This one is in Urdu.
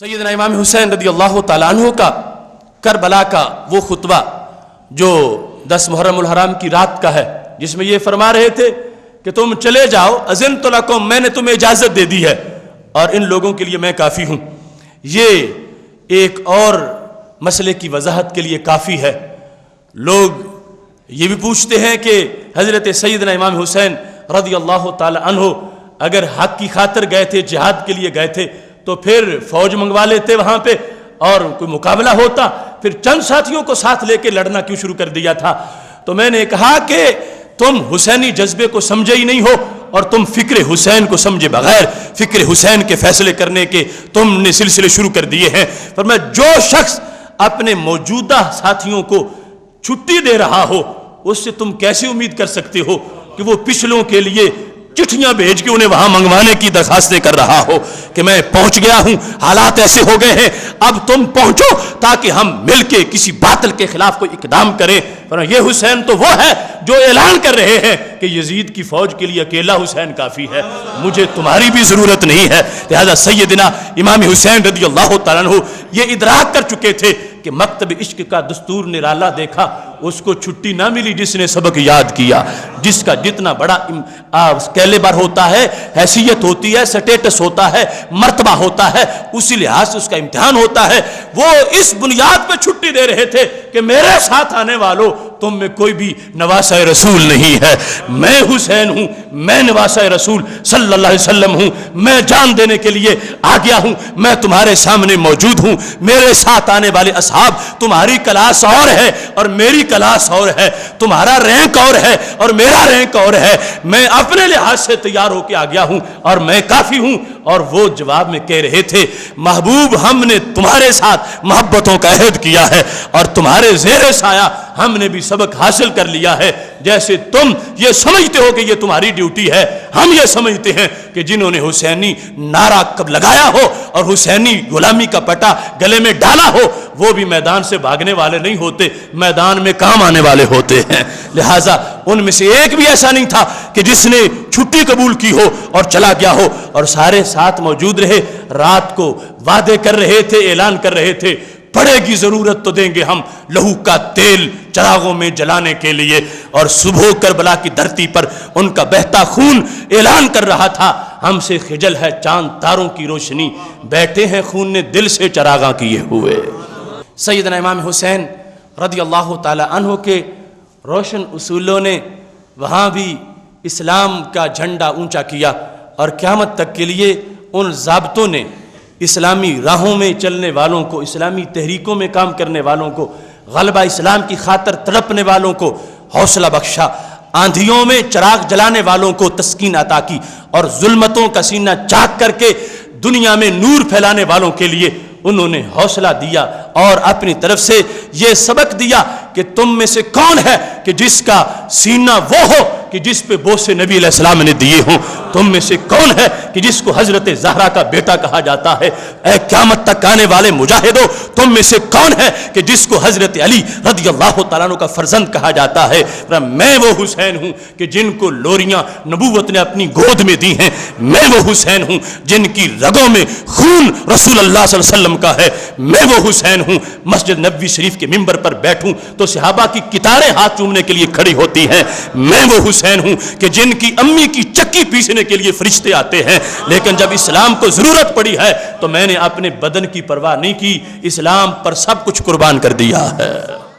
سیدنا امام حسین رضی اللہ تعالیٰ عنہ کا کربلا کا وہ خطبہ جو 10 محرم الحرام کی رات کا ہے، جس میں یہ فرما رہے تھے کہ تم چلے جاؤ، اذنت لکم، میں نے تمہیں اجازت دے دی ہے اور ان لوگوں کے لیے میں کافی ہوں. یہ ایک اور مسئلے کی وضاحت کے لیے کافی ہے. لوگ یہ بھی پوچھتے ہیں کہ حضرت سیدنا امام حسین رضی اللہ تعالی عنہ اگر حق کی خاطر گئے تھے، جہاد کے لیے گئے تھے، تو پھر فوج منگوا لیتے وہاں پہ اور کوئی مقابلہ ہوتا، پھر چند ساتھیوں کو ساتھ لے کے لڑنا کیوں شروع کر دیا تھا؟ تو میں نے کہا کہ تم حسینی جذبے کو سمجھے ہی نہیں ہو اور تم فکر حسین کو سمجھے بغیر فکر حسین کے فیصلے کرنے کے تم نے سلسلے شروع کر دیے ہیں. فرمایا جو شخص اپنے موجودہ ساتھیوں کو چھٹی دے رہا ہو، اس سے تم کیسے امید کر سکتے ہو کہ وہ پچھلوں کے لیے چٹھیاں بھیج کے انہیں وہاں منگوانے کی درخواستیں کر رہا ہو کہ میں پہنچ گیا ہوں، حالات ایسے ہو گئے ہیں، اب تم پہنچو تاکہ ہم مل کے کسی باطل کے خلاف کوئی اقدام کریں. یہ حسین تو وہ ہے جو اعلان کر رہے ہیں کہ یزید کی فوج کے لیے اکیلا حسین کافی ہے، مجھے تمہاری بھی ضرورت نہیں ہے. لہذا سیدنا امام حسین رضی اللہ تعالیٰ عنہ یہ ادراک کر چکے تھے کہ مکتب عشق کا دستور نرالا دیکھا، اس کو چھٹی نہ ملی جس نے سبق یاد کیا. جس کا جتنا بڑا کیلیبر ہوتا ہے، حیثیت ہوتی ہے، سٹیٹس ہوتا ہے، مرتبہ ہوتا ہے، اسی لحاظ سے اس کا امتحان ہوتا ہے. وہ اس بنیاد پہ چھٹی دے رہے تھے کہ میرے ساتھ آنے والوں تم میں کوئی بھی نواسہ رسول نہیں ہے، میں حسین ہوں، میں نواسہ رسول صلی اللہ علیہ وسلم ہوں، میں جان دینے کے لیے آ گیا ہوں، میں تمہارے سامنے موجود ہوں. میرے ساتھ آنے والے اصحاب تمہاری کلاس اور ہے اور میری کلاس اور ہے، تمہارا رینک اور ہے اور میرا رینک اور ہے، میں اپنے لحاظ سے تیار ہو کے آ گیا ہوں اور میں کافی ہوں. اور وہ جواب میں کہہ رہے تھے محبوب ہم نے تمہارے ساتھ محبتوں کا عہد کیا ہے اور تمہارے زیر سایہ ہم نے بھی سبق حاصل کر لیا ہے. جیسے تم یہ سمجھتے ہو کہ یہ تمہاری ڈیوٹی ہے، ہم یہ سمجھتے ہیں کہ جنہوں نے حسینی نعرہ کب لگایا ہو اور حسینی غلامی کا پٹا گلے میں ڈالا ہو، وہ بھی میدان سے بھاگنے والے نہیں ہوتے، میدان میں کام آنے والے ہوتے ہیں. لہٰذا ان میں سے ایک بھی ایسا نہیں تھا کہ جس نے چھٹی قبول کی ہو اور چلا گیا ہو، اور سارے ساتھ موجود رہے. رات کو وعدے کر رہے تھے، اعلان کر رہے تھے پڑے گی ضرورت تو دیں گے ہم لہو کا تیل چراغوں میں جلانے کے لیے. اور صبح کربلا کی دھرتی پر ان کا بہتا خون اعلان کر رہا تھا ہم سے خجل ہے چاند تاروں کی روشنی، بیٹھے ہیں خون نے دل سے چراغاں کیے ہوئے. سیدنا امام حسین رضی اللہ تعالی عنہ کے روشن اصولوں نے وہاں بھی اسلام کا جھنڈا اونچا کیا اور قیامت تک کے لیے ان ضابطوں نے اسلامی راہوں میں چلنے والوں کو، اسلامی تحریکوں میں کام کرنے والوں کو، غلبہ اسلام کی خاطر تڑپنے والوں کو حوصلہ بخشا، آندھیوں میں چراغ جلانے والوں کو تسکین عطا کی اور ظلمتوں کا سینہ چاک کر کے دنیا میں نور پھیلانے والوں کے لیے انہوں نے حوصلہ دیا اور اپنی طرف سے یہ سبق دیا کہ تم میں سے کون ہے کہ جس کا سینہ وہ ہو کہ جس پہ بوسے نبی علیہ السلام نے دیے ہوں. تم میں سے کون ہے کہ جس کو حضرت زہرا کا بیٹا کہا جاتا ہے؟ اے قیامت تک آنے والے مجاہدوں، تم میں سے کون ہے کہ جس کو حضرت علی رضی اللہ تعالیٰ عنہ کا فرزند کہا جاتا ہے؟ میں وہ حسین ہوں کہ جن کو لوریاں نبوت نے اپنی گود میں دی ہیں. میں وہ حسین ہوں جن کی رگوں میں خون رسول اللہ صلی اللہ علیہ وسلم کا ہے. میں وہ حسین ہوں مسجد نبوی شریف کے ممبر پر بیٹھوں تو صحابہ کی کتاریں ہاتھ چومنے کے لیے کھڑی ہوتی ہیں. میں وہ حسین ہوں کہ جن کی امی کی چکی پیسنے کے لیے فرشتے آتے ہیں، لیکن جب اسلام کو ضرورت پڑی ہے تو میں نے اپنے بدن کی پرواہ نہیں کی، اسلام پر سب کچھ قربان کر دیا ہے.